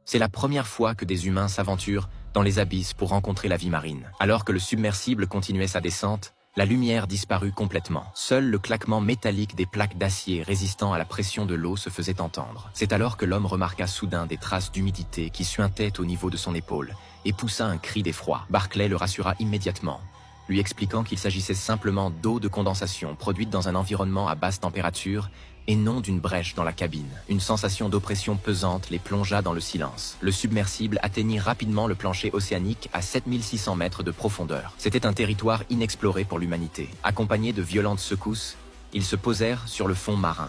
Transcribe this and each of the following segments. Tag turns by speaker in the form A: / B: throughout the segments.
A: C'est la première fois que des humains s'aventurent dans les abysses pour rencontrer la vie marine. Alors que le submersible continuait sa descente, la lumière disparut complètement. Seul le claquement métallique des plaques d'acier résistant à la pression de l'eau se faisait entendre. C'est alors que l'homme remarqua soudain des traces d'humidité qui suintaient au niveau de son épaule et poussa un cri d'effroi. Barclay le rassura immédiatement, lui expliquant qu'il s'agissait simplement d'eau de condensation produite dans un environnement à basse température et non d'une brèche dans la cabine. Une sensation d'oppression pesante les plongea dans le silence. Le submersible atteignit rapidement le plancher océanique à 7600 mètres de profondeur. C'était un territoire inexploré pour l'humanité. Accompagnés de violentes secousses, ils se posèrent sur le fond marin.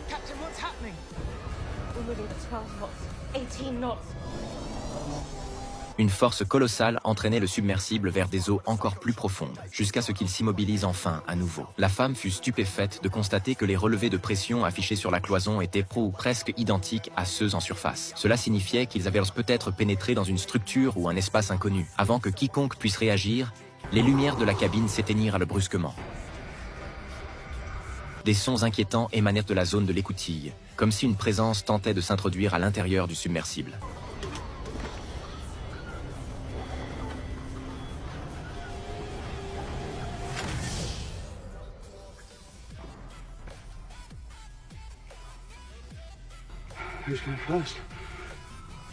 B: Captain, what's happening? We're moving at 12 knots, 18 knots.
A: Une force colossale entraînait le submersible vers des eaux encore plus profondes, jusqu'à ce qu'il s'immobilise enfin à nouveau. La femme fut stupéfaite de constater que les relevés de pression affichés sur la cloison étaient presque identiques à ceux en surface. Cela signifiait qu'ils avaient peut-être pénétré dans une structure ou un espace inconnu. Avant que quiconque puisse réagir, les lumières de la cabine s'éteignirent brusquement. Des sons inquiétants émanèrent de la zone de l'écoutille, comme si une présence tentait de s'introduire à l'intérieur du submersible.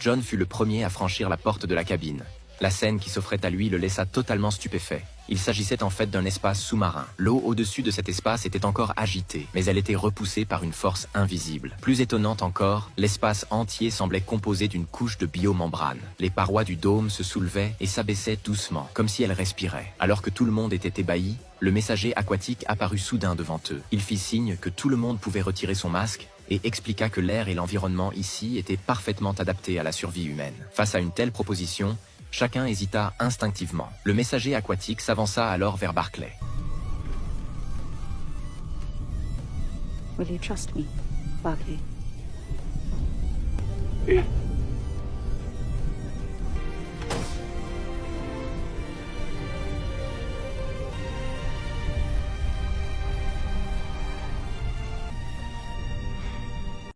A: John fut le premier à franchir la porte de la cabine. La scène qui s'offrait à lui le laissa totalement stupéfait. Il s'agissait en fait d'un espace sous-marin. L'eau au-dessus de cet espace était encore agitée, mais elle était repoussée par une force invisible. Plus étonnante encore, l'espace entier semblait composé d'une couche de biomembrane. Les parois du dôme se soulevaient et s'abaissaient doucement, comme si elles respiraient. Alors que tout le monde était ébahi, le messager aquatique apparut soudain devant eux. Il fit signe que tout le monde pouvait retirer son masque et expliqua que l'air et l'environnement ici étaient parfaitement adaptés à la survie humaine. Face à une telle proposition, chacun hésita instinctivement. Le messager aquatique s'avança alors vers Barclay.
C: Will you trust me, Barclay?
D: Yeah.